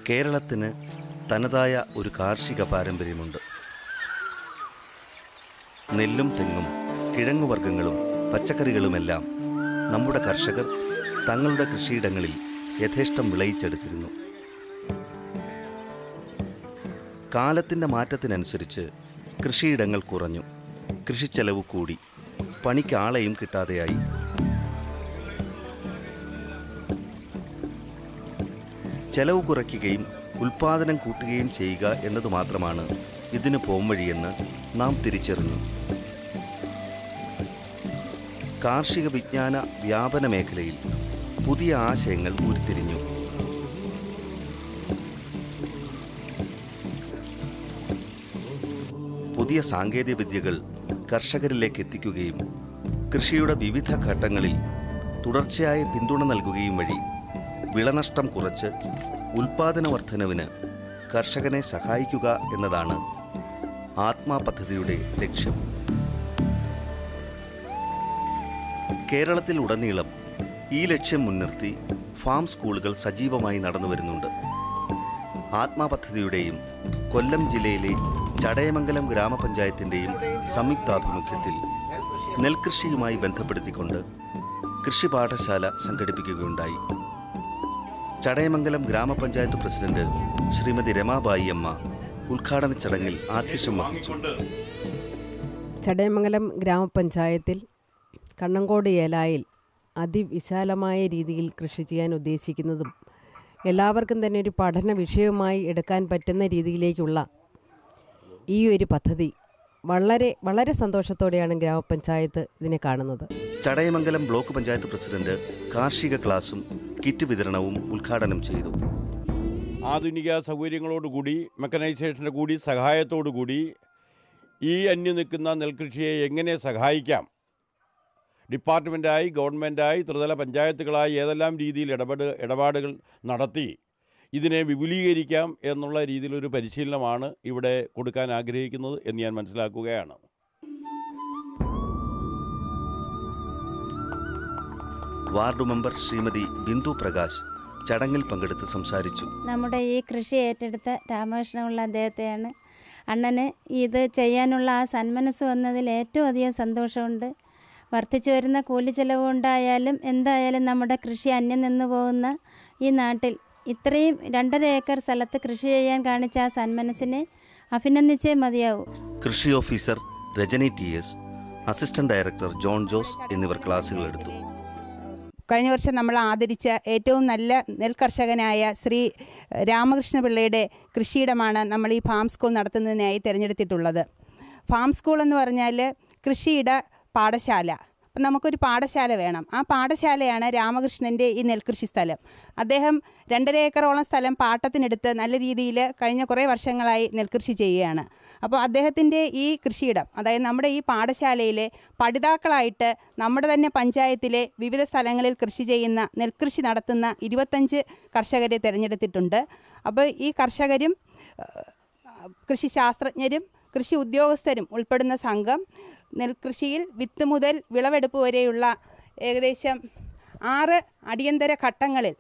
കേരളത്തിന് തനതായ ഒരു കാർഷിക പാരമ്പര്യമുണ്ട്. നെല്ലും തെങ്ങും കിഴങ്ങുവർഗ്ഗങ്ങളും പച്ചക്കറികളുമെല്ലാം നമ്മുടെ കർഷകർ തങ്ങളുടെ കൃഷിയിടങ്ങളിൽ യഥേഷ്ടം വിളയിച്ചെടുത്തിരുന്നു. കാലത്തിൻ്റെ മാറ്റത്തിനനുസരിച്ച് കൃഷിയിടങ്ങൾ കുറഞ്ഞു, കൃഷിച്ചെലവ് കൂടി, പണിക്ക് ആളെയും കിട്ടാതെയായി. ചെലവ് കുറയ്ക്കുകയും ഉൽപ്പാദനം കൂട്ടുകയും ചെയ്യുക എന്നതു മാത്രമാണ് ഇതിന് പോംവഴിയെന്ന് നാം തിരിച്ചറിഞ്ഞു. കാർഷിക വിജ്ഞാന വ്യാപന മേഖലയിൽ പുതിയ ആശയങ്ങൾ ഉരുത്തിരിഞ്ഞു. പുതിയ സാങ്കേതിക വിദ്യകൾ കർഷകരിലേക്ക് എത്തിക്കുകയും കൃഷിയുടെ വിവിധ ഘട്ടങ്ങളിൽ തുടർച്ചയായ പിന്തുണ നൽകുകയും വഴി വിളനഷ്ടം കുറച്ച് ഉൽപാദന വർധനവിന് കർഷകനെ സഹായിക്കുക എന്നതാണ് ആത്മാ പദ്ധതിയുടെ ലക്ഷ്യം. കേരളത്തിൽ ഉടനീളം ഈ ലക്ഷ്യം മുൻനിർത്തി ഫാം സ്കൂളുകൾ സജീവമായി നടന്നു വരുന്നുണ്ട്. ആത്മാ പദ്ധതിയുടെയും കൊല്ലം ജില്ലയിലെ ചടയമംഗലം ഗ്രാമപഞ്ചായത്തിൻ്റെയും സംയുക്താഭിമുഖ്യത്തിൽ നെൽകൃഷിയുമായി ബന്ധപ്പെടുത്തിക്കൊണ്ട് കൃഷി പാഠശാല സംഘടിപ്പിക്കുകയുണ്ടായി. ചടയമംഗലം ഗ്രാമപഞ്ചായത്ത് പ്രസിഡന്റ് ശ്രീമതി രമാബായി അമ്മ ഉദ്ഘാടന ചടങ്ങിൽ ആധ്യക്ഷം വഹിച്ചു. ചടയമംഗലം ഗ്രാമപഞ്ചായത്തിൽ കണ്ണങ്കോട് ഏലായിൽ അതിവിശാലമായ രീതിയിൽ കൃഷി ചെയ്യാൻ ഉദ്ദേശിക്കുന്നതും എല്ലാവർക്കും തന്നെ ഒരു പഠന വിഷയവുമായി എടുക്കാൻ പറ്റുന്ന രീതിയിലേക്കുള്ള ഈ ഒരു പദ്ധതി വളരെ വളരെ സന്തോഷത്തോടെയാണ് ഗ്രാമപഞ്ചായത്ത് ഇതിനെ കാണുന്നത്. ചടയമംഗലം ബ്ലോക്ക് പഞ്ചായത്ത് പ്രസിഡന്റ് കാർഷിക ക്ലാസും കിറ്റ് വിതരണവും ഉദ്ഘാടനം ചെയ്തു. ആധുനിക സൗകര്യങ്ങളോടുകൂടി മെക്കനൈസേഷൻ്റെ കൂടി സഹായത്തോടുകൂടി ഈ അന്യം നിൽക്കുന്ന നെൽകൃഷിയെ എങ്ങനെ സഹായിക്കാം, ഡിപ്പാർട്ട്മെൻറ്റായി ഗവൺമെൻറ്റായി ത്രിതല പഞ്ചായത്തുകളായി ഏതെല്ലാം രീതിയിൽ ഇടപാടുകൾ നടത്തി ഇതിനെ വിപുലീകരിക്കാം എന്നുള്ള രീതിയിലൊരു പരിശീലനമാണ് ഇവിടെ കൊടുക്കാൻ ആഗ്രഹിക്കുന്നത് എന്ന് ഞാൻ മനസ്സിലാക്കുകയാണ്. വാർഡ് മെമ്പർ ശ്രീമതി ബിന്ദു പ്രകാശ് ചടങ്ങിൽ പങ്കെടുത്ത് സംസാരിച്ചു. നമ്മുടെ ഈ കൃഷി ഏറ്റെടുത്ത രാമകൃഷ്ണപിള്ള അദ്ദേഹത്തെയാണ്. അണ്ണന് ഇത് ചെയ്യാനുള്ള ആ സന്മനസ് വന്നതിൽ ഏറ്റവും അധികം സന്തോഷമുണ്ട്. വർദ്ധിച്ചു വരുന്ന കൂലി ചെലവ് കൊണ്ടായാലും എന്തായാലും നമ്മുടെ കൃഷി അന്യം നിന്ന് പോകുന്ന ഈ നാട്ടിൽ ഇത്രയും 2.5 ഏക്കർ സ്ഥലത്ത് കൃഷി ചെയ്യാൻ കാണിച്ച ആ സന്മനസ്സിനെ അഭിനന്ദിച്ചേ മതിയാവൂ. കൃഷി officer Rajani TS, assistant director John Jose എന്നിവർ ക്ലാസുകൾ എടുത്തു. കഴിഞ്ഞ വർഷം നമ്മൾ ആദരിച്ച ഏറ്റവും നല്ല നെൽകർഷകനായ ശ്രീ രാമകൃഷ്ണപിള്ളയുടെ കൃഷിയിടമാണ് നമ്മൾ ഈ ഫാം സ്കൂൾ നടത്തുന്നതിനായി തിരഞ്ഞെടുത്തിട്ടുള്ളത്. ഫാം സ്കൂൾ എന്ന് പറഞ്ഞാൽ കൃഷിയിട പാഠശാല. അപ്പം നമുക്കൊരു പാഠശാല വേണം. ആ പാഠശാലയാണ് രാമകൃഷ്ണൻ്റെ ഈ നെൽകൃഷി സ്ഥലം. അദ്ദേഹം 2.5 ഏക്കറോളം സ്ഥലം പാട്ടത്തിനെടുത്ത് നല്ല രീതിയിൽ കഴിഞ്ഞ കുറേ വർഷങ്ങളായി നെൽകൃഷി ചെയ്യുകയാണ്. അപ്പോൾ അദ്ദേഹത്തിൻ്റെ ഈ കൃഷിയിടം, അതായത് നമ്മുടെ ഈ പാഠശാലയിലെ പഠിതാക്കളായിട്ട് നമ്മുടെ തന്നെ പഞ്ചായത്തിലെ വിവിധ സ്ഥലങ്ങളിൽ കൃഷി ചെയ്യുന്ന നെൽകൃഷി നടത്തുന്ന 25 കർഷകരെ തിരഞ്ഞെടുത്തിട്ടുണ്ട്. അപ്പോൾ ഈ കർഷകരും കൃഷി ശാസ്ത്രജ്ഞരും കൃഷി ഉദ്യോഗസ്ഥരും ഉൾപ്പെടുന്ന സംഘം നെൽകൃഷിയിൽ വിത്ത് മുതൽ വിളവെടുപ്പ് വരെയുള്ള ഏകദേശം 6 അടിയന്തര ഘട്ടങ്ങളിൽ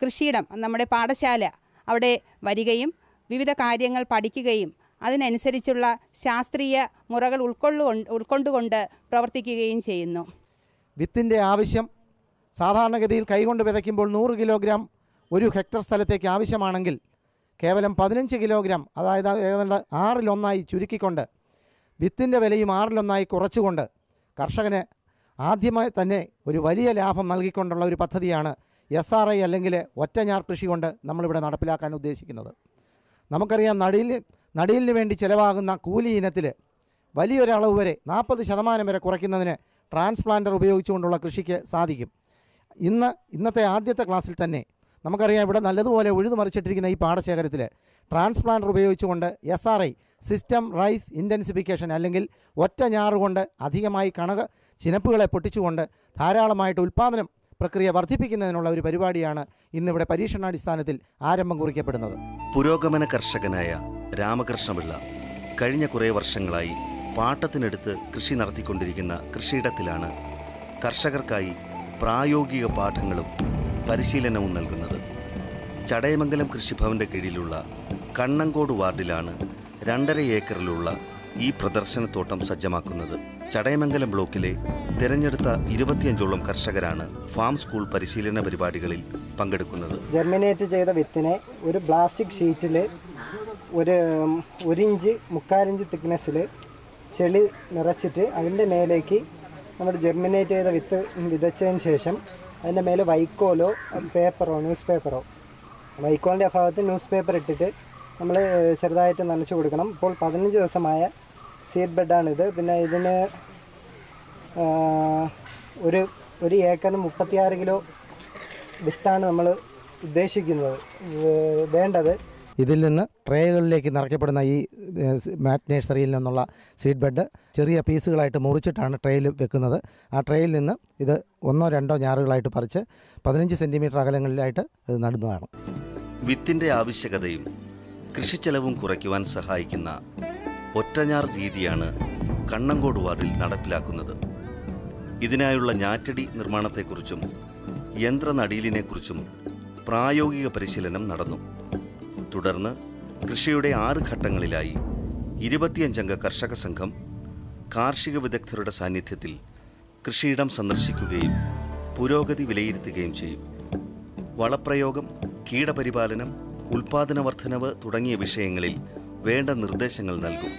കൃഷിയിടം നമ്മുടെ പാഠശാല അവിടെ വരികയും വിവിധ കാര്യങ്ങൾ പഠിക്കുകയും അതിനനുസരിച്ചുള്ള ശാസ്ത്രീയ മുറകൾ ഉൾക്കൊണ്ടുകൊണ്ട് പ്രവർത്തിക്കുകയും ചെയ്യുന്നു. വിത്തിൻ്റെ ആവശ്യം സാധാരണഗതിയിൽ കൈകൊണ്ട് വിതയ്ക്കുമ്പോൾ 100 കിലോഗ്രാം ഒരു ഹെക്ടർ സ്ഥലത്തേക്ക് ആവശ്യമാണെങ്കിൽ കേവലം 15 കിലോഗ്രാം, അതായത് ഏതാണ്ട് 6-1 ചുരുക്കിക്കൊണ്ട് വിത്തിൻ്റെ വിലയും 6-1 കുറച്ചുകൊണ്ട് കർഷകന് ആദ്യമായി തന്നെ ഒരു വലിയ ലാഭം നൽകിക്കൊണ്ടുള്ള ഒരു പദ്ധതിയാണ് SRI അല്ലെങ്കിൽ ഒറ്റഞ്ഞാർ കൃഷി കൊണ്ട് നമ്മളിവിടെ നടപ്പിലാക്കാൻ ഉദ്ദേശിക്കുന്നത്. നമുക്കറിയാം, നടീലിന് വേണ്ടി ചിലവാകുന്ന കൂലി ഇനത്തിൽ വലിയൊരളവ് വരെ 40% വരെ കുറയ്ക്കുന്നതിന് ട്രാൻസ്പ്ലാന്റർ ഉപയോഗിച്ചുകൊണ്ടുള്ള കൃഷിക്ക് സാധിക്കും. ഇന്നത്തെ ആദ്യത്തെ ക്ലാസ്സിൽ തന്നെ നമുക്കറിയാം, ഇവിടെ നല്ലതുപോലെ ഉഴുതുമറിച്ചിട്ടിരിക്കുന്ന ഈ പാടശേഖരത്തിൽ ട്രാൻസ്പ്ലാന്റർ ഉപയോഗിച്ചുകൊണ്ട് SRI സിസ്റ്റം റൈസ് ഇൻറ്റൻസിഫിക്കേഷൻ അല്ലെങ്കിൽ ഒറ്റ ഞാറുകൊണ്ട് അധികമായി ചിനപ്പുകളെ പൊട്ടിച്ചുകൊണ്ട് ധാരാളമായിട്ട് ഉൽപ്പാദനം പ്രക്രിയ വർദ്ധിപ്പിക്കുന്നതിനുള്ള ഒരു പരിപാടിയാണ് ഇന്നിവിടെ പരീക്ഷണാടിസ്ഥാനത്തിൽ ആരംഭം കുറിക്കപ്പെടുന്നത്. പുരോഗമന കർഷകനായ രാമകൃഷ്ണപിള്ള കഴിഞ്ഞ കുറേ വർഷങ്ങളായി പാട്ടത്തിനെടുത്ത് കൃഷി നടത്തിക്കൊണ്ടിരിക്കുന്ന കൃഷിയിടത്തിലാണ് കർഷകർക്കായി പ്രായോഗിക പാഠങ്ങളും പരിശീലനവും നൽകുന്നത്. ചടയമംഗലം കൃഷിഭവന്റെ കീഴിലുള്ള കണ്ണങ്കോട് വാർഡിലാണ് 2.5 ഏക്കറിലുള്ള ഈ പ്രദർശനത്തോട്ടം സജ്ജമാക്കുന്നത്. ചടയമംഗലം ബ്ലോക്കിലെ തിരഞ്ഞെടുത്ത 25ഓളം കർഷകരാണ് ഫാം സ്കൂൾ പരിശീലന പരിപാടികളിൽ പങ്കെടുക്കുന്നത്. ജെർമിനേറ്റ് ചെയ്ത വിത്തിനെ ഒരു പ്ലാസ്റ്റിക് ഷീറ്റിൽ ഒരു 1 ഇഞ്ച് 3/4 ഇഞ്ച് തിക്നെസ്സിൽ ചെളി നിറച്ചിട്ട് അതിൻ്റെ മേലേക്ക് നമ്മൾ ജെർമിനേറ്റ് ചെയ്ത വിത്ത് വിതച്ചതിന് ശേഷം അതിൻ്റെ മേലെ വൈക്കോലോ പേപ്പറോ ന്യൂസ് പേപ്പറോ, വൈക്കോലിൻ്റെ ഭാഗത്ത് ന്യൂസ് പേപ്പർ ഇട്ടിട്ട് നമ്മൾ ചെറുതായിട്ട് നനച്ചു കൊടുക്കണം. ഇപ്പോൾ 15 ദിവസമായ സീഡ് ബെഡാണിത്. പിന്നെ ഇതിന് ഒരു ഏക്കറിന് 36 കിലോ വിത്താണ് നമ്മൾ ഉദ്ദേശിക്കുന്നത് വേണ്ടത്. ഇതിൽ നിന്ന് ട്രേകളിലേക്ക് നിറയ്ക്കപ്പെടുന്ന ഈ മാറ്റ് നഴ്സറിയിൽ നിന്നുള്ള സീഡ് ബെഡ് ചെറിയ പീസുകളായിട്ട് മുറിച്ചിട്ടാണ് ട്രേയിൽ വെക്കുന്നത്. ആ ട്രേയിൽ നിന്ന് ഇത് 1-2 ഞാറുകളായിട്ട് പറിച്ച് 15 സെൻറ്റിമീറ്റർ അകലങ്ങളിലായിട്ട് ഇത് നടുന്നതാണ്. വിത്തിൻ്റെ ആവശ്യകതയും കൃഷിച്ചെലവും കുറയ്ക്കുവാൻ സഹായിക്കുന്ന ഒറ്റഞ്ഞാർ രീതിയാണ് കണ്ണങ്കോട് വാർഡിൽ നടപ്പിലാക്കുന്നത്. ഇതിനായുള്ള ഞാറ്റടി നിർമ്മാണത്തെക്കുറിച്ചും യന്ത്രനടീലിനെക്കുറിച്ചും പ്രായോഗിക പരിശീലനം നടന്നു. തുടർന്ന് കൃഷിയുടെ 6 ഘട്ടങ്ങളിലായി 25 കർഷക സംഘം കാർഷിക വിദഗ്ധരുടെ സാന്നിധ്യത്തിൽ കൃഷിയിടം സന്ദർശിക്കുകയും പുരോഗതി വിലയിരുത്തുകയും ചെയ്യും. വളപ്രയോഗം, കീടപരിപാലനം, ഉൽപാദന വർധനവ് തുടങ്ങിയ വിഷയങ്ങളിൽ വേണ്ട നിർദ്ദേശങ്ങൾ നൽകും.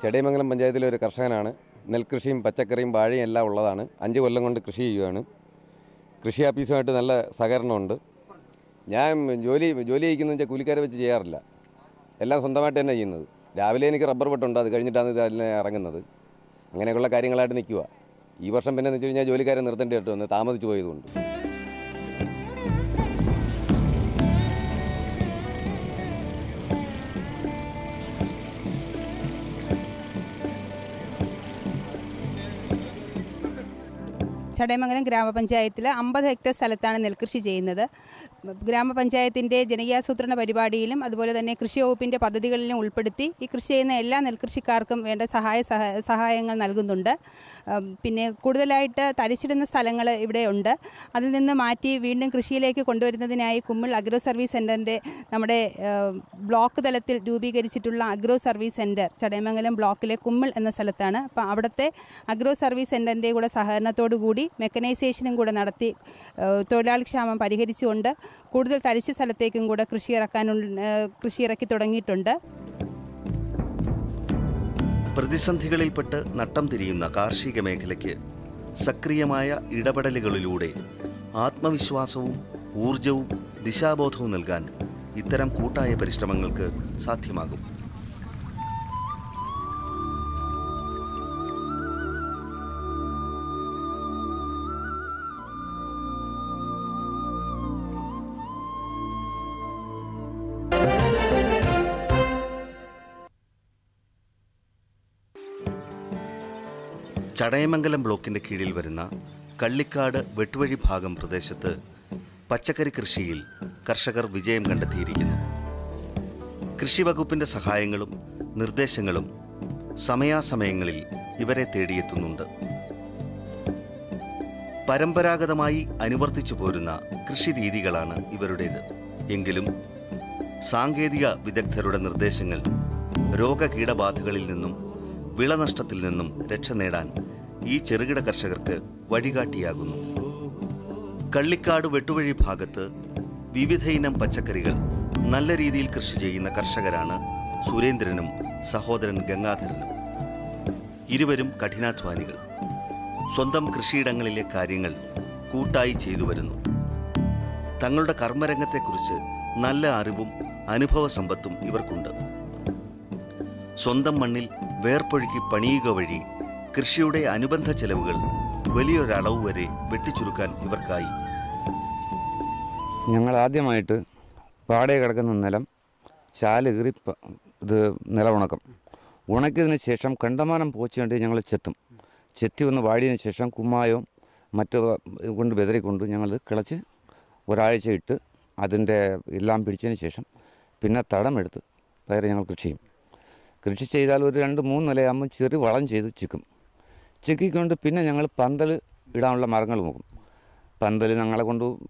ചടയമംഗലം പഞ്ചായത്തിലെ ഒരു കർഷകനാണ്. നെൽകൃഷിയും പച്ചക്കറിയും വാഴയും എല്ലാം ഉള്ളതാണ്. 5 കൊല്ലം കൊണ്ട് കൃഷി ചെയ്യുകയാണ്. കൃഷി ഓഫീസുമായിട്ട് നല്ല സഹകരണമുണ്ട്. ഞാൻ ജോലി ചെയ്യിക്കുന്നത് വെച്ചാൽ കൂലിക്കാരെ വെച്ച് ചെയ്യാറില്ല, എല്ലാം സ്വന്തമായിട്ട് തന്നെ ചെയ്യുന്നത്. രാവിലെ എനിക്ക് റബ്ബർ വെട്ടുണ്ട്, അത് കഴിഞ്ഞിട്ടാണ് ഇതിൽ ഇറങ്ങുന്നത്. അങ്ങനെയൊക്കെയുള്ള കാര്യങ്ങളായിട്ട് നിൽക്കുക. ഈ വർഷം പിന്നെ എന്ന് വെച്ച് കഴിഞ്ഞാൽ ജോലിക്കാരെ നിർത്തേണ്ടതായിട്ട് വന്ന് താമസിച്ചു പോയതുകൊണ്ട്. ചടയമംഗലം ഗ്രാമപഞ്ചായത്തിൽ 50 ഹെക്ടർ സ്ഥലത്താണ് നെൽകൃഷി ചെയ്യുന്നത്. ഗ്രാമപഞ്ചായത്തിൻ്റെ ജനകീയാസൂത്രണ പരിപാടിയിലും അതുപോലെ തന്നെ കൃഷി വകുപ്പിൻ്റെ പദ്ധതികളിലും ഉൾപ്പെടുത്തി ഈ കൃഷി ചെയ്യുന്ന എല്ലാ നെൽകൃഷിക്കാർക്കും വേണ്ട സഹായങ്ങൾ നൽകുന്നുണ്ട്. പിന്നെ കൂടുതലായിട്ട് തരിച്ചിടുന്ന സ്ഥലങ്ങൾ ഇവിടെ ഉണ്ട്. അതിൽ നിന്ന് മാറ്റി വീണ്ടും കൃഷിയിലേക്ക് കൊണ്ടുവരുന്നതിനായി കുമ്മിൾ അഗ്രോ സർവീസ് സെൻ്ററിൻ്റെ നമ്മുടെ ബ്ലോക്ക് തലത്തിൽ രൂപീകരിച്ചിട്ടുള്ള അഗ്രോ സർവീസ് സെൻറ്റർ ചടയമംഗലം ബ്ലോക്കിലെ കുമ്മിൾ എന്ന സ്ഥലത്താണ്. അപ്പോൾ അവിടുത്തെ അഗ്രോ സർവീസ് സെൻ്ററിൻ്റെ കൂടെ സഹകരണത്തോടു കൂടി മെക്കനൈസേഷനും കൂടെ നടത്തി തൊഴിലാളി ക്ഷാമം പരിഹരിച്ചുകൊണ്ട് കൂടുതൽ തരിശ് സ്ഥലത്തേക്കും കൂടെ കൃഷി ഇറക്കി തുടങ്ങിയിട്ടുണ്ട്. പ്രതിസന്ധികളിൽപ്പെട്ട് നട്ടം തിരിയുന്ന കാർഷിക മേഖലയ്ക്ക് സക്രിയമായ ഇടപെടലുകളിലൂടെ ആത്മവിശ്വാസവും ഊർജവും ദിശാബോധവും നൽകാൻ ഇത്തരം കൂട്ടായ പരിശ്രമങ്ങൾക്ക് സാധ്യമാകും. ചടയമംഗലം ബ്ലോക്കിന്റെ കീഴിൽ വരുന്ന കള്ളിക്കാട് വെട്ടുവഴി ഭാഗം പ്രദേശത്ത് പച്ചക്കറി കൃഷിയിൽ കർഷകർ വിജയം കണ്ടെത്തിയിരിക്കുന്നു. കൃഷി വകുപ്പിന്റെ സഹായങ്ങളും നിർദ്ദേശങ്ങളും സമയാസമയങ്ങളിൽ ഇവരെ തേടിയെത്തുന്നുണ്ട്. പരമ്പരാഗതമായി അനുവർത്തിച്ചു പോരുന്ന കൃഷി രീതികളാണ് ഇവരുടേത്. എങ്കിലും സാങ്കേതിക വിദഗ്ധരുടെ നിർദ്ദേശങ്ങൾ രോഗകീടബാധകളിൽ നിന്നും വിളനഷ്ടത്തിൽ നിന്നും രക്ഷ നേടാൻ ഈ ചെറുകിട കർഷകർക്ക് വഴികാട്ടിയാകുന്നു. കള്ളിക്കാട് വെട്ടുവഴി ഭാഗത്ത് വിവിധ ഇനം പച്ചക്കറികൾ നല്ല രീതിയിൽ കൃഷി ചെയ്യുന്ന കർഷകരാണ് സുരേന്ദ്രനും സഹോദരൻ ഗംഗാധരനും. ഇരുവരും കഠിനാധ്വാനികൾ. സ്വന്തം കൃഷിയിടങ്ങളിലെ കാര്യങ്ങൾ കൂട്ടായി ചെയ്തു വരുന്നു. തങ്ങളുടെ കർമ്മരംഗത്തെക്കുറിച്ച് നല്ല അറിവും അനുഭവ സമ്പത്തും ഇവർക്കുണ്ട്. സ്വന്തം മണ്ണിൽ വേർപ്പൊഴുക്കി പണിയുക വഴി കൃഷിയുടെ അനുബന്ധ ചെലവുകൾ വലിയൊരളവ് വരെ വെട്ടിച്ചുരുക്കാൻ ഇവർക്കായി. ഞങ്ങൾ ആദ്യമായിട്ട് വാടക കിടക്കുന്ന നിലം ചാല് കീറി ഇത് നിലമുണക്കം ഉണക്കിയതിന് ശേഷം കണ്ടമാനം പോച്ച് കണ്ട് ഞങ്ങൾ ചെത്തി വന്ന് വാടിയതിന് ശേഷം കുമ്മായവും മറ്റ് കൊണ്ട് വിതറിക്കൊണ്ട് ഞങ്ങൾ കിളച്ച് ഒരാഴ്ച ഇട്ട് അതിൻ്റെ എല്ലാം പിടിച്ചതിന് ശേഷം പിന്നെ തടമെടുത്ത് പയർ ഞങ്ങൾ കൃഷി ചെയ്താൽ ഒരു 2-3 നിലയാകുമ്പോൾ ചെറിയ വളം ചെയ്ത് ചിക്കിക്കൊണ്ട് പിന്നെ ഞങ്ങൾ പന്തൽ ഇടാനുള്ള മരങ്ങൾ നോക്കും. പന്തൽ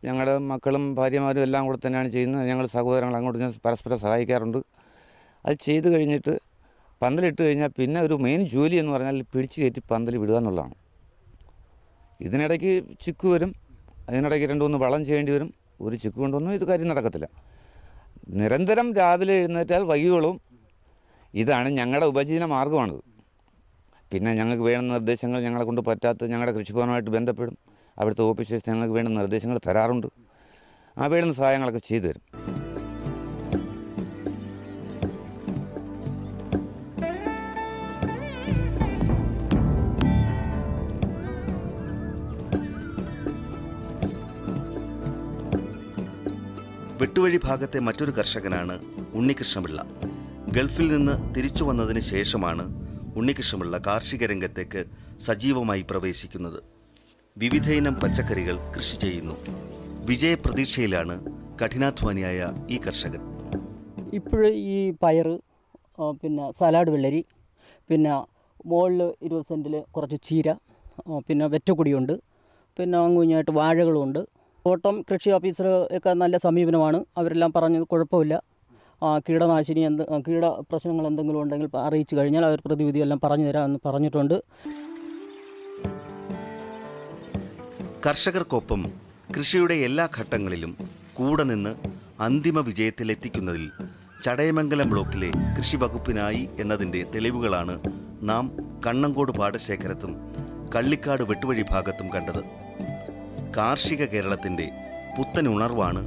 ഞങ്ങളുടെ മക്കളും ഭാര്യമാരും എല്ലാം കൂടെ തന്നെയാണ് ചെയ്യുന്നത്. ഞങ്ങൾ സഹോദരങ്ങൾ അങ്ങോട്ട് പരസ്പരം സഹായിക്കാറുണ്ട്. അത് ചെയ്ത് കഴിഞ്ഞിട്ട് പന്തലിട്ട് കഴിഞ്ഞാൽ പിന്നെ ഒരു മെയിൻ ജോലി എന്ന് പറഞ്ഞാൽ പിടിച്ച് കയറ്റി പന്തൽ വിടുക എന്നുള്ളതാണ്. ഇതിനിടയ്ക്ക് ചിക്ക് വരും, അതിനിടയ്ക്ക് 2-3 വളം ചെയ്യേണ്ടി വരും. ഒരു ചിക്ക് കൊണ്ടൊന്നും ഇത് കാര്യം നടക്കത്തില്ല. നിരന്തരം രാവിലെ എഴുന്നേറ്റാൽ വൈകിയോളും. ഇതാണ് ഞങ്ങളുടെ ഉപജീവന മാർഗ്ഗമാണിത്. പിന്നെ ഞങ്ങൾക്ക് വേണ്ട നിർദ്ദേശങ്ങൾ ഞങ്ങളെ കൊണ്ട് പറ്റാത്ത ഞങ്ങളുടെ കൃഷിഭവനുമായിട്ട് ബന്ധപ്പെടും. അവിടുത്തെ ഓഫീസേഴ്സ് ഞങ്ങൾക്ക് വേണ്ട നിർദ്ദേശങ്ങൾ തരാറുണ്ട്. ആ വേണ്ടുന്ന സഹായങ്ങളൊക്കെ ചെയ്തു തരും. വെട്ടുവഴി ഭാഗത്തെ മറ്റൊരു കർഷകനാണ് ഉണ്ണികൃഷ്ണപിള്ള. ഗൾഫിൽ നിന്ന് തിരിച്ചു വന്നതിന് ശേഷമാണ് ഉണ്ണികൃഷ്ണപിള്ള കാർഷിക രംഗത്തേക്ക് സജീവമായി പ്രവേശിക്കുന്നത്. വിവിധയിനം പച്ചക്കറികൾ കൃഷി ചെയ്യുന്നു. വിജയപ്രതീക്ഷയിലാണ് കഠിനാധ്വാനിയായ ഈ കർഷകൻ. ഇപ്പോഴും ഈ പയർ, പിന്നെ സലാഡ് വെള്ളരി, പിന്നെ മുകളിൽ 20 സെൻറ്റിൽ കുറച്ച് ചീര, പിന്നെ വെറ്റക്കൊടിയുണ്ട്, പിന്നെ അങ്ങുഞ്ഞായിട്ട് വാഴകളുമുണ്ട്. തോട്ടം കൃഷി ഓഫീസർ ഒക്കെ നല്ല സമീപനമാണ്. അവരെല്ലാം പറഞ്ഞത് കുഴപ്പമില്ല. കീടനാശിനി കീട പ്രശ്നങ്ങൾ എന്തെങ്കിലും ഉണ്ടെങ്കിൽ അറിയിച്ചു കഴിഞ്ഞാൽ അവർ പ്രതിവിധി എല്ലാം പറഞ്ഞു തരാമെന്ന് പറഞ്ഞിട്ടുണ്ട്. കർഷകർക്കൊപ്പം കൃഷിയുടെ എല്ലാ ഘട്ടങ്ങളിലും കൂടെ നിന്ന് അന്തിമ വിജയത്തിലെത്തിക്കുന്നതിൽ ചടയമംഗലം ബ്ലോക്കിലെ കൃഷി വകുപ്പിനായി എന്നതിൻ്റെ തെളിവുകളാണ് നാം കണ്ണങ്കോട് പാടശേഖരത്തും കള്ളിക്കാട് വെട്ടുവഴി ഭാഗത്തും കണ്ടത്. കാർഷിക കേരളത്തിൻ്റെ പുത്തൻ ഉണർവാണ്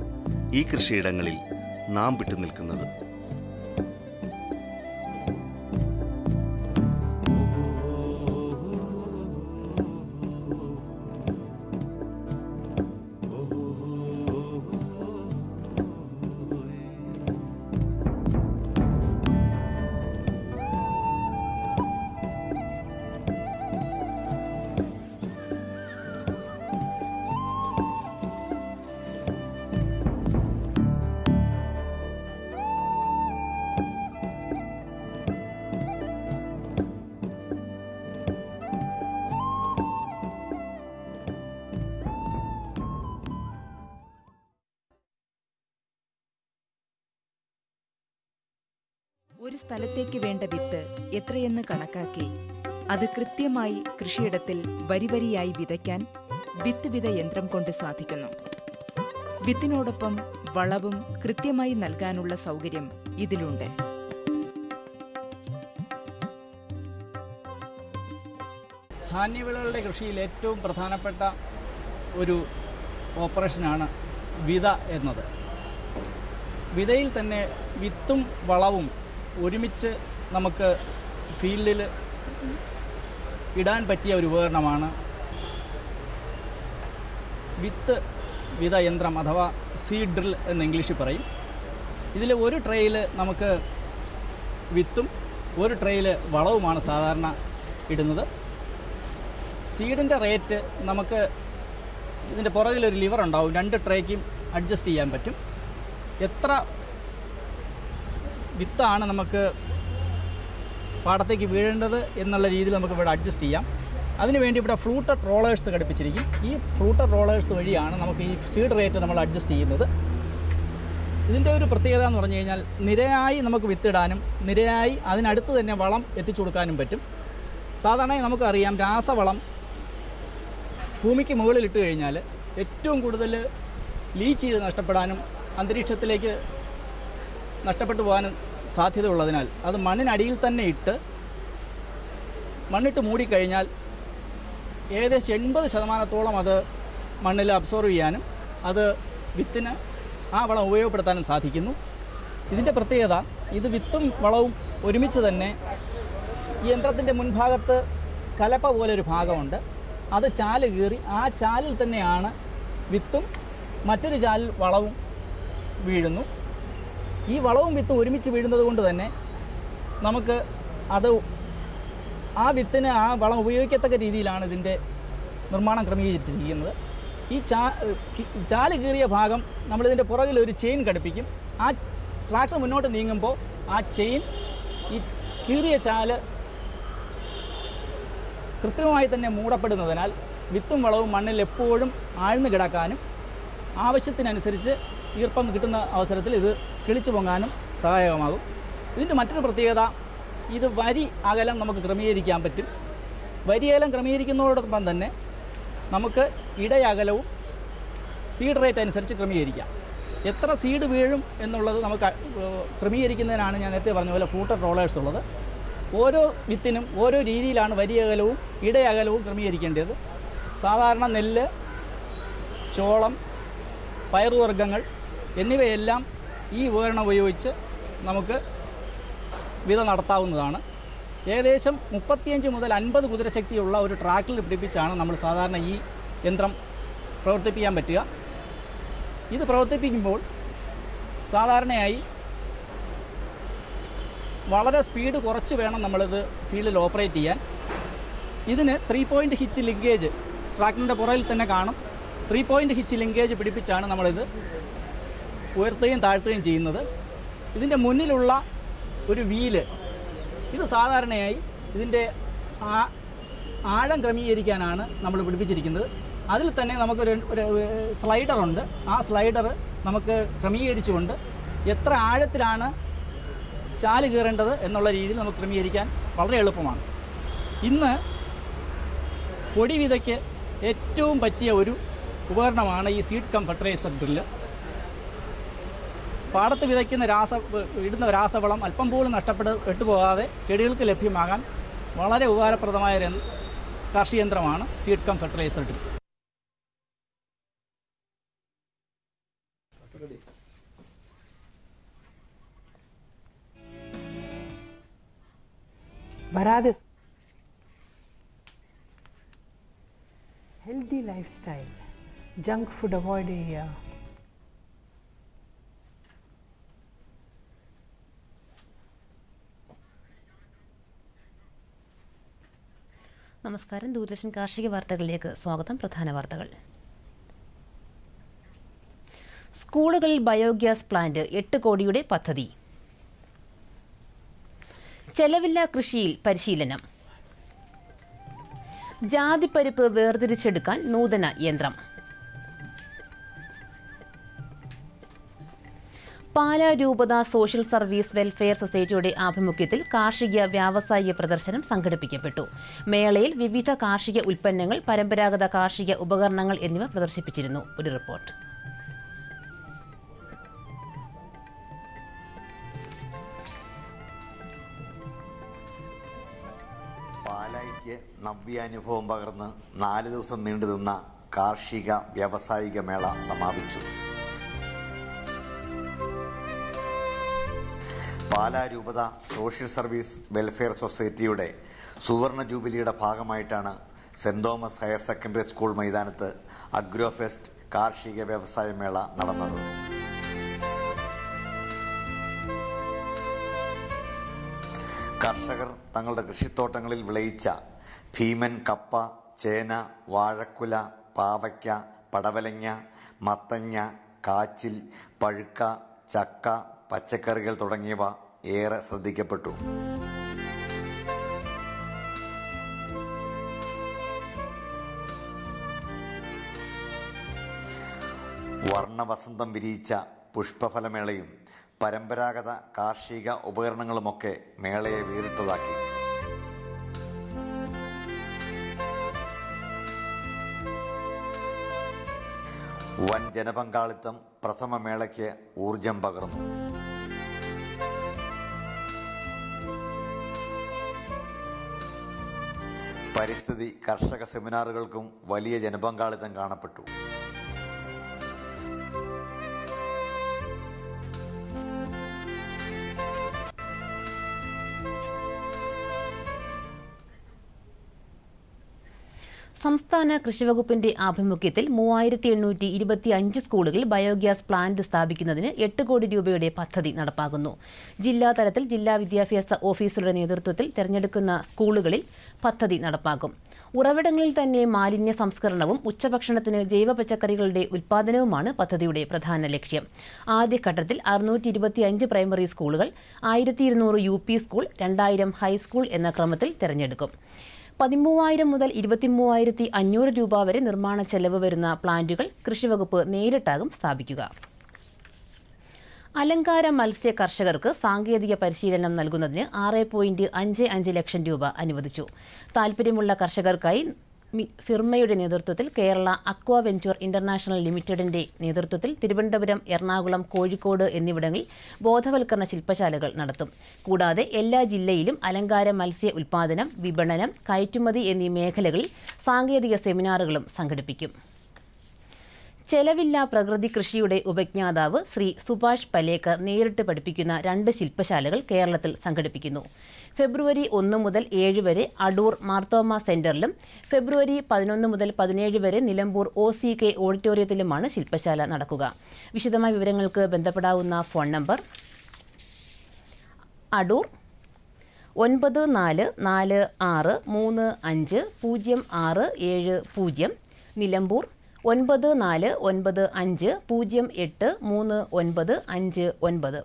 ഈ കൃഷിയിടങ്ങളിൽ നാം വിട്ടു നിൽക്കുന്നത്. ഒരു സ്ഥലത്തേക്ക് വേണ്ട വിത്ത് എത്രയെന്ന് കണക്കാക്കി അത് കൃത്യമായി കൃഷിയിടത്തിൽ വരിവരിയായി വിതയ്ക്കാൻ വിത്ത് വിത യന്ത്രം കൊണ്ട് സാധിക്കുന്നു. വിത്തിനോടൊപ്പം വളവും കൃത്യമായി നൽകാനുള്ള സൗകര്യം ഇതിലുണ്ട്. ധാന്യവിളകളുടെ കൃഷിയിൽ ഏറ്റവും പ്രധാനപ്പെട്ട ഒരു ഓപ്പറേഷനാണ് വിത എന്നത്. വിതയിൽ തന്നെ വിത്തും വളവും ഒരുമിച്ച് നമുക്ക് ഫീൽഡിൽ ഇടാൻ പറ്റിയ ഒരു ഉപകരണമാണ് വിത യന്ത്രം അഥവാ സീഡ് ഡ്രിൽ എന്ന് ഇംഗ്ലീഷിൽ പറയും. ഇതിൽ ഒരു ട്രേയിൽ നമുക്ക് വിത്തും ഒരു ട്രേയിൽ വളവുമാണ് സാധാരണ ഇടുന്നത്. സീഡിൻ്റെ റേറ്റ് നമുക്ക് ഇതിൻ്റെ പുറകിലൊരു ലിവർ ഉണ്ടാവും. 2 ട്രേക്കും അഡ്ജസ്റ്റ് ചെയ്യാൻ പറ്റും. എത്ര വിത്താണ് നമുക്ക് പാടത്തേക്ക് വീഴേണ്ടത് എന്നുള്ള രീതിയിൽ നമുക്ക് ഇവിടെ അഡ്ജസ്റ്റ് ചെയ്യാം. അതിനുവേണ്ടി ഇവിടെ ഫ്ലൂട്ടഡ് റോളേഴ്സ് ഘടിപ്പിച്ചിരിക്കും. ഈ ഫ്ലൂട്ടഡ് റോളേഴ്സ് വഴിയാണ് നമുക്ക് ഈ സീഡ് റേറ്റ് നമ്മൾ അഡ്ജസ്റ്റ് ചെയ്യുന്നത്. ഇതിൻ്റെ ഒരു പ്രത്യേകത എന്ന് പറഞ്ഞു കഴിഞ്ഞാൽ നിരയായി നമുക്ക് വിത്തിടാനും നിരയായി അതിനടുത്ത് തന്നെ വളം എത്തിച്ചു കൊടുക്കാനും പറ്റും. സാധാരണയായി നമുക്കറിയാം രാസവളം ഭൂമിക്ക് മുകളിലിട്ട് കഴിഞ്ഞാൽ ഏറ്റവും കൂടുതൽ ലീച്ച് ചെയ്ത് നഷ്ടപ്പെടാനും അന്തരീക്ഷത്തിലേക്ക് നഷ്ടപ്പെട്ടു പോകാനും സാധ്യതയുള്ളതിനാൽ അത് മണ്ണിനടിയിൽ തന്നെ മണ്ണിട്ട് മൂടിക്കഴിഞ്ഞാൽ ഏകദേശം 80% അത് മണ്ണിൽ അബ്സോർവ് ചെയ്യാനും അത് വിത്തിന് ആ വളം ഉപയോഗപ്പെടുത്താനും സാധിക്കുന്നു. ഇതിൻ്റെ പ്രത്യേകത ഇത് വിത്തും വളവും ഒരുമിച്ച് തന്നെ ഈ യന്ത്രത്തിൻ്റെ മുൻഭാഗത്ത് കലപ്പ പോലൊരു ഭാഗമുണ്ട്. അത് ചാല് കീറി ആ ചാലിൽ തന്നെയാണ് വിത്തും മറ്റൊരു ചാലിൽ വളവും വീഴുന്നു. ഈ വളവും വിത്തും ഒരുമിച്ച് വീഴുന്നത് കൊണ്ട് തന്നെ നമുക്ക് അത് ആ വിത്തിന് ആ വളം ഉപയോഗിക്കത്തക്ക രീതിയിലാണ് ഇതിൻ്റെ നിർമ്മാണം ക്രമീകരിച്ചിരിക്കുന്നത്. ഈ ചാല് കീറിയ ഭാഗം നമ്മളിതിൻ്റെ പുറകിൽ ഒരു ചെയിൻ ഘടിപ്പിക്കും. ആ ട്രാക്ടർ മുന്നോട്ട് നീങ്ങുമ്പോൾ ആ ചെയിൻ ഈ കീറിയ ചാല് കൃത്രിമമായി തന്നെ മൂടപ്പെടുന്നതിനാൽ വിത്തും വളവും മണ്ണിൽ എപ്പോഴും ആഴ്ന്നു കിടക്കാനും ആവശ്യത്തിനനുസരിച്ച് ഈർപ്പം കിട്ടുന്ന അവസരത്തിൽ ഇത് കിളിച്ചു പൊങ്ങാനും സഹായകമാകും. ഇതിൻ്റെ മറ്റൊരു പ്രത്യേകത, ഇത് വരി അകലം നമുക്ക് ക്രമീകരിക്കാൻ പറ്റും. വരി അകലം ക്രമീകരിക്കുന്നതോടൊപ്പം തന്നെ നമുക്ക് ഇടയകലവും സീഡ് റേറ്റ് അനുസരിച്ച് ക്രമീകരിക്കാം. എത്ര സീഡ് വീഴും എന്നുള്ളത് നമുക്ക് ക്രമീകരിക്കുന്നതിനാണ് ഞാൻ നേരത്തെ പറഞ്ഞ പോലെ ഫ്ലൂട്ടർ റോളേഴ്സ് ഉള്ളത്. ഓരോ വിത്തിനും ഓരോ രീതിയിലാണ് വരി അകലവും ഇടയകലവും ക്രമീകരിക്കേണ്ടത്. സാധാരണ നെല്ല്, ചോളം, പയറുവർഗ്ഗങ്ങൾ എന്നിവയെല്ലാം ഈ ഉപകരണം ഉപയോഗിച്ച് നമുക്ക് വിത നടത്താവുന്നതാണ്. ഏകദേശം 35 മുതൽ 50 കുതിരശക്തിയുള്ള ഒരു ട്രാക്ടറിൽ പിടിപ്പിച്ചാണ് നമ്മൾ സാധാരണ ഈ യന്ത്രം പ്രവർത്തിപ്പിക്കാൻ പറ്റുക. ഇത് പ്രവർത്തിപ്പിക്കുമ്പോൾ സാധാരണയായി വളരെ സ്പീഡ് കുറച്ച് വേണം നമ്മളിത് ഫീൽഡിൽ ഓപ്പറേറ്റ് ചെയ്യാൻ. ഇതിന് 3 പോയിൻ്റ് ഹിച്ച് ലിങ്കേജ് ട്രാക്ടറിൻ്റെ പുറകിൽ തന്നെ കാണും. 3 പോയിൻ്റ് ഹിച്ച് ലിങ്കേജ് പിടിപ്പിച്ചാണ് നമ്മളിത് ഉയർത്തുകയും താഴ്ത്തുകയും ചെയ്യുന്നത്. ഇതിൻ്റെ മുന്നിലുള്ള ഒരു വീല്, ഇത് സാധാരണയായി ഇതിൻ്റെ ആഴം ക്രമീകരിക്കാനാണ് നമ്മൾ പിടിപ്പിച്ചിരിക്കുന്നത്. അതിൽ തന്നെ നമുക്കൊരു സ്ലൈഡറുണ്ട്. ആ സ്ലൈഡർ നമുക്ക് ക്രമീകരിച്ചുകൊണ്ട് എത്ര ആഴത്തിലാണ് ചാല് കീറേണ്ടത് എന്നുള്ള രീതിയിൽ നമുക്ക് ക്രമീകരിക്കാൻ വളരെ എളുപ്പമാണ്. ഇന്ന് പൊടി വിതയ്ക്ക് ഏറ്റവും പറ്റിയ ഒരു ഉപകരണമാണ് ഈ സീഡ് കം ഫെർട്ടിലൈസർ ഡ്രില്ല്. പാടത്ത് വിതയ്ക്കുന്ന ഇടുന്ന രാസവളം അല്പം പോലും പെട്ടുപോകാതെ ചെടികൾക്ക് ലഭ്യമാകാൻ വളരെ ഉപകാരപ്രദമായ കാർഷിക യന്ത്രമാണ് seed cum fertilizer drill. Bharadis healthy lifestyle, junk food avoid area. നമസ്കാരം. ദൂരദർശൻ കാർഷിക വാർത്തകളിലേക്ക് സ്വാഗതം. പ്രധാന വാർത്തകൾ. സ്കൂളുകളിൽ ബയോഗ്യാസ് പ്ലാന്റ് 8 കോടിയുടെ പദ്ധതി. ചെലവില്ലാ കൃഷിയിൽ പരിശീലനം. ജാതിപ്പരിപ്പ് വേർതിരിച്ചെടുക്കാൻ നൂതന യന്ത്രം. പാലാ രൂപത സോഷ്യൽ സർവീസ് വെൽഫെയർ സൊസൈറ്റിയുടെ ആഭിമുഖ്യത്തിൽ കാർഷിക വ്യാവസായിക പ്രദർശനം സംഘടിപ്പിക്കപ്പെട്ടു. മേളയിൽ വിവിധ കാർഷിക ഉൽപ്പന്നങ്ങൾ, പരമ്പരാഗത കാർഷിക ഉപകരണങ്ങൾ എന്നിവ പ്രദർശിപ്പിച്ചിരുന്നു. ഒരു റിപ്പോർട്ട്. പാലായ്ക്ക് നവ്യാനുഭവം പകർന്ന് 4 ദിവസം നീണ്ടുനിന്ന കാർഷിക വ്യാവസായിക മേള സമാപിച്ചു. പാലാ രൂപത സോഷ്യൽ സർവീസ് വെൽഫെയർ സൊസൈറ്റിയുടെ സുവർണ ജൂബിലിയുടെ ഭാഗമായിട്ടാണ് saint Thomas higher secondary school മൈതാനത്ത് അഗ്രോഫെസ്റ്റ് കാർഷിക വ്യവസായ മേള നടന്നത്. കർഷകർ തങ്ങളുടെ കൃഷിത്തോട്ടങ്ങളിൽ വിളയിച്ച ഭീമൻ കപ്പ, ചേന, വാഴക്കുല, പാവയ്ക്ക, പടവലങ്ങ, മത്തങ്ങ, കാച്ചിൽ, പഴുക്ക, ചക്ക, പച്ചക്കറികൾ തുടങ്ങിയവ ഏറെ ശ്രദ്ധിക്കപ്പെട്ടു. വർണ്ണവസന്തം വിരിയിച്ച പുഷ്പഫലമേളയും പരമ്പരാഗത കാർഷിക ഉപകരണങ്ങളുമൊക്കെ മേളയെ വേറിട്ടതാക്കി. വൻ ജനപങ്കാളിത്തം പ്രഥമ മേളയ്ക്ക് ഊർജം പകർന്നു. പരിസ്ഥിതി കർഷക സെമിനാറുകൾക്കും വലിയ ജനപങ്കാളിത്തം കാണപ്പെട്ടു. സംസ്ഥാന കൃഷിവകുപ്പിന്റെ ആഭിമുഖ്യത്തിൽ 3825 സ്കൂളുകളിൽ ബയോഗ്യാസ് പ്ലാന്റ് സ്ഥാപിക്കുന്നതിന് 8 കോടി രൂപയുടെ പദ്ധതി നടപ്പാക്കുന്നു. ജില്ലാ തലത്തിൽ ജില്ലാ വിദ്യാഭ്യാസ ഓഫീസറുടെ നേതൃത്വത്തിൽ തെരഞ്ഞെടുക്കുന്ന സ്കൂളുകളിൽ പദ്ധതി നടപ്പാക്കും. ഉറവിടങ്ങളിൽ തന്നെ മാലിന്യ സംസ്കരണവും ഉച്ചഭക്ഷണത്തിന് ജൈവ പച്ചക്കറികളുടെ ഉൽപ്പാദനവുമാണ് പദ്ധതിയുടെ പ്രധാന ലക്ഷ്യം. ആദ്യഘട്ടത്തിൽ 625 പ്രൈമറി സ്കൂളുകൾ, 1200 UP സ്കൂൾ, 2000 ഹൈസ്കൂൾ എന്ന ക്രമത്തിൽ തെരഞ്ഞെടുക്കും. 13,000 മുതൽ 23,500 രൂപ വരെ നിർമ്മാണ ചെലവ് വരുന്ന പ്ലാന്റുകൾ കൃഷിവകുപ്പ് നേരിട്ടാകും സ്ഥാപിക്കുക. അലങ്കാര മത്സ്യ കർഷകർക്ക് സാങ്കേതിക പരിശീലനം നൽകുന്നതിന് 6.55 ലക്ഷം രൂപ അനുവദിച്ചു. താൽപ്പര്യമുള്ള കർഷകർക്കായി ഫിർമയുടെ നേതൃത്വത്തിൽ കേരള അക്വാ വെഞ്ചർ ഇന്റർനാഷണൽ ലിമിറ്റഡിന്റെ നേതൃത്വത്തിൽ തിരുവനന്തപുരം, എറണാകുളം, കോഴിക്കോട് എന്നിവിടങ്ങളിൽ ബോധവൽക്കരണ ശില്പശാലകൾ നടത്തും. കൂടാതെ എല്ലാ ജില്ലയിലും അലങ്കാര മത്സ്യ ഉൽപ്പാദനം, വിപണനം, കയറ്റുമതി എന്നീ മേഖലകളിൽ സാങ്കേതിക സെമിനാറുകളും സംഘടിപ്പിക്കും. ചെലവില്ല പ്രകൃതി കൃഷിയുടെ ഉപജ്ഞാതാവ് ശ്രീ സുഭാഷ് പലേക്കർ നേരിട്ട് പഠിപ്പിക്കുന്ന 2 ശില്പശാലകൾ കേരളത്തിൽ സംഘടിപ്പിക്കുന്നു. ഫെബ്രുവരി 1 മുതൽ 7 വരെ അടൂർ മാർത്തോമ സെന്ററിലും ഫെബ്രുവരി 11 മുതൽ 17 വരെ നിലമ്പൂർ OCK ഓഡിറ്റോറിയത്തിലുമാണ് ശില്പശാല നടക്കുക. വിശദമായ വിവരങ്ങൾക്ക് ബന്ധപ്പെടാവുന്ന ഫോൺ നമ്പർ അടൂർ 9446350670, നിലമ്പൂർ 9495083959.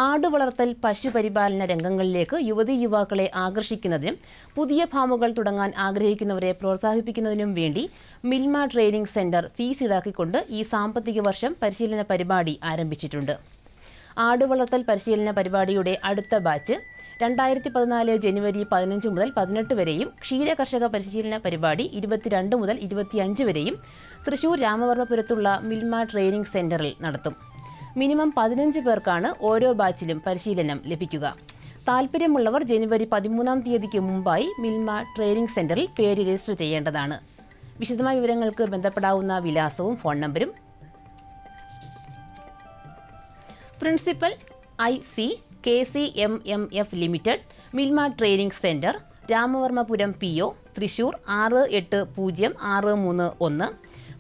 ആടുവളർത്തൽ, പശുപരിപാലന രംഗങ്ങളിലേക്ക് യുവതീ യുവാക്കളെ ആകർഷിക്കുന്നതിനും പുതിയ ഫാമുകൾ തുടങ്ങാൻ ആഗ്രഹിക്കുന്നവരെ പ്രോത്സാഹിപ്പിക്കുന്നതിനും വേണ്ടി മിൽമ ട്രെയിനിംഗ് സെന്റർ ഫീസ് ഈടാക്കിക്കൊണ്ട് ഈ സാമ്പത്തിക വർഷം പരിശീലന പരിപാടി ആരംഭിച്ചിട്ടുണ്ട്. ആടുവളർത്തൽ പരിശീലന പരിപാടിയുടെ അടുത്ത ബാച്ച് 2014 ജനുവരി 15 മുതൽ 18 വരെയും ക്ഷീര കർഷക പരിശീലന പരിപാടി 22 മുതൽ 25 വരെയും തൃശൂർ രാമവർമ്മപുരത്തുള്ള മിൽമ ട്രെയിനിംഗ് സെന്ററിൽ നടത്തും. മിനിമം 15 പേർക്കാണ് ഓരോ ബാച്ചിലും പരിശീലനം ലഭിക്കുക. താൽപ്പര്യമുള്ളവർ ജനുവരി 13 തീയതിക്ക് മുമ്പായി മിൽമ ട്രെയിനിംഗ് സെന്ററിൽ പേര് രജിസ്റ്റർ ചെയ്യേണ്ടതാണ്. വിശദമായ വിവരങ്ങൾക്ക് ബന്ധപ്പെടാവുന്ന വിലാസവും ഫോൺ നമ്പരും principal IC KCMMF limited, Milma training centre, Ramavarmapuram PO, Thrissur 680631.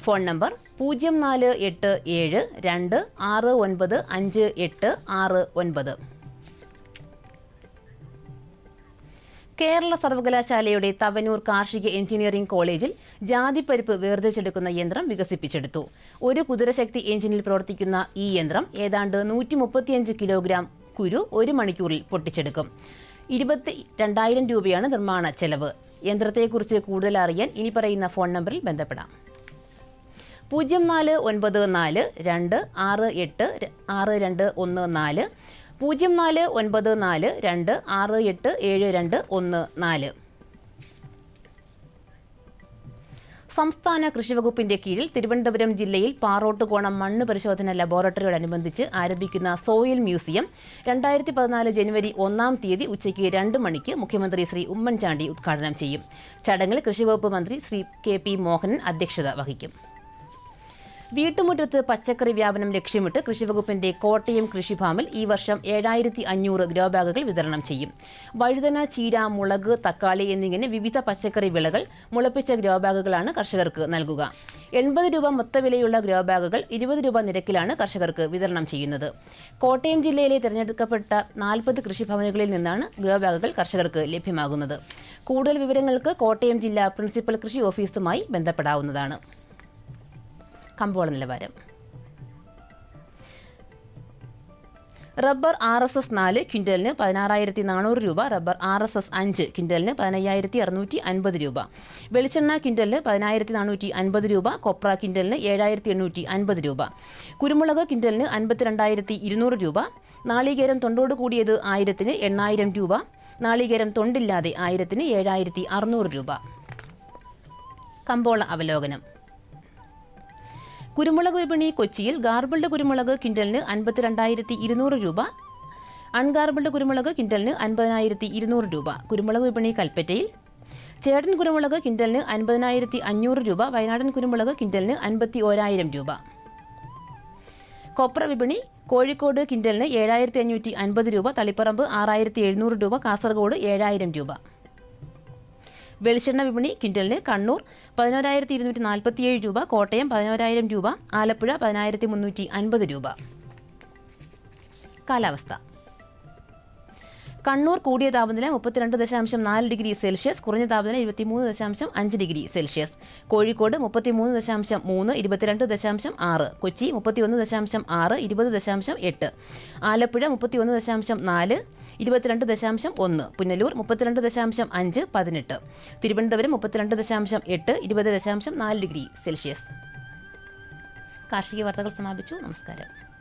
Phone number 0487269589. Kerala സർവകലാശാലയുടെ തവനൂർ കാർഷിക എഞ്ചിനീയറിംഗ് കോളേജിൽ ജാതിപ്പരിപ്പ് വേർതിരിച്ചെടുക്കുന്ന യന്ത്രം വികസിപ്പിച്ചെടുത്തു. ഒരു കുതിരശക്തി എഞ്ചിനിൽ പ്രവർത്തിക്കുന്ന ഈ യന്ത്രം ഏതാണ്ട് 135 കിലോഗ്രാം കുരു 1 മണിക്കൂറിൽ പൊട്ടിച്ചെടുക്കും. 22,000 രൂപയാണ് നിർമ്മാണ ചെലവ്. യന്ത്രത്തെക്കുറിച്ച് കൂടുതൽ അറിയാൻ ഇനി പറയുന്ന ഫോൺ നമ്പറിൽ ബന്ധപ്പെടാം. 0494268614, 0494268714. സംസ്ഥാന കൃഷിവകുപ്പിന്റെ കീഴിൽ തിരുവനന്തപുരം ജില്ലയിൽ പാറോട്ടുകോണം മണ്ണ് പരിശോധന ലബോറട്ടറിയോടനുബന്ധിച്ച് ആരംഭിക്കുന്ന സോയിൽ മ്യൂസിയം 2014 ജനുവരി 1 തീയതി ഉച്ചയ്ക്ക് 2 മണിക്ക് മുഖ്യമന്ത്രി ശ്രീ ഉമ്മൻചാണ്ടി ഉദ്ഘാടനം ചെയ്യും. ചടങ്ങിൽ കൃഷിവകുപ്പ് മന്ത്രി ശ്രീ KP മോഹനൻ അധ്യക്ഷത വഹിക്കും. വീട്ടുമുറ്റത്ത് പച്ചക്കറി വ്യാപനം ലക്ഷ്യമിട്ട് കൃഷിവകുപ്പിന്റെ കോട്ടയം കൃഷിഫാമിൽ ഈ വർഷം 7500 ഗ്രോ ബാഗുകൾ വിതരണം ചെയ്യും. വഴുതന, ചീര, മുളക്, തക്കാളി എന്നിങ്ങനെ വിവിധ പച്ചക്കറി വിളകൾ മുളപ്പിച്ച ഗ്രോ ബാഗുകളാണ് കർഷകർക്ക് നൽകുക. 80 രൂപ മൊത്തവിലയുള്ള ഗ്രോ ബാഗുകൾ 20 രൂപ നിരക്കിലാണ് കർഷകർക്ക് വിതരണം ചെയ്യുന്നത്. കോട്ടയം ജില്ലയിലെ തിരഞ്ഞെടുക്കപ്പെട്ട 40 കൃഷിഭവനുകളിൽ നിന്നാണ് ഗ്രോ ബാഗുകൾ കർഷകർക്ക് ലഭ്യമാകുന്നത്. കൂടുതൽ വിവരങ്ങൾക്ക് കോട്ടയം ജില്ലാ പ്രിൻസിപ്പൽ കൃഷി ഓഫീസുമായി ബന്ധപ്പെടാവുന്നതാണ്. കമ്പോള നിലവാരം. റബ്ബർ RSS 4 ക്വിൻ്റലിന് 16,400 രൂപ, റബ്ബർ RSS 5 ക്വിൻ്റലിന് 15,650 രൂപ, വെളിച്ചെണ്ണ ക്വിൻ്റലിന് 10,450 രൂപ, കൊപ്ര ക്വിൻ്റലിന് 7,850 രൂപ, കുരുമുളക് ക്വിൻ്റലിന് 52,200 രൂപ, നാളികേരം തൊണ്ടോട് കൂടിയത് 1000-ന് 8,000 രൂപ, നാളികേരം തൊണ്ടില്ലാതെ 1000-ന് 7,600 രൂപ. കമ്പോള അവലോകനം. കുരുമുളക് വിപണി കൊച്ചിയിൽ ഗാർബിൾഡ് കുരുമുളക് ക്വിൻ്റലിന് 52,200 രൂപ, അൺഗാർബിൾഡ് കുരുമുളക് ക്വിൻ്റലിന് 50,200 രൂപ. കുരുമുളക് വിപണി കൽപ്പറ്റയിൽ ചേടൻ കുരുമുളക് ക്വിൻ്റലിന് 50,500 രൂപ, വയനാടൻ കുരുമുളക് ക്വിൻ്റലിന് 51,000 രൂപ. കൊപ്ര വിപണി കോഴിക്കോട് ക്വിൻ്റലിന് 7,550 രൂപ, തളിപ്പറമ്പ് 6,700 രൂപ, കാസർഗോഡ് 7,000 രൂപ. വെളിച്ചെണ്ണ വിപണി ക്വിൻ്റലിന് കണ്ണൂർ 11,247 രൂപ, കോട്ടയം 11,000 രൂപ, ആലപ്പുഴ 10,350 രൂപ. കാലാവസ്ഥ. കണ്ണൂർ കൂടിയ താപനില 32.4 ഡിഗ്രി സെൽഷ്യസ്, കുറഞ്ഞ താപനില 23.5 degree Celsius. Kozhikode 33.3, 22.6. Kochi 31.6, 20.8. Alappuzha 31.4, 22.1. Punalur 32.5, 18. Thiruvananthapuram 32.8, 20.4 degree Celsius. കാർഷിക വാർത്തകൾ സമാപിച്ചു. നമസ്കാരം.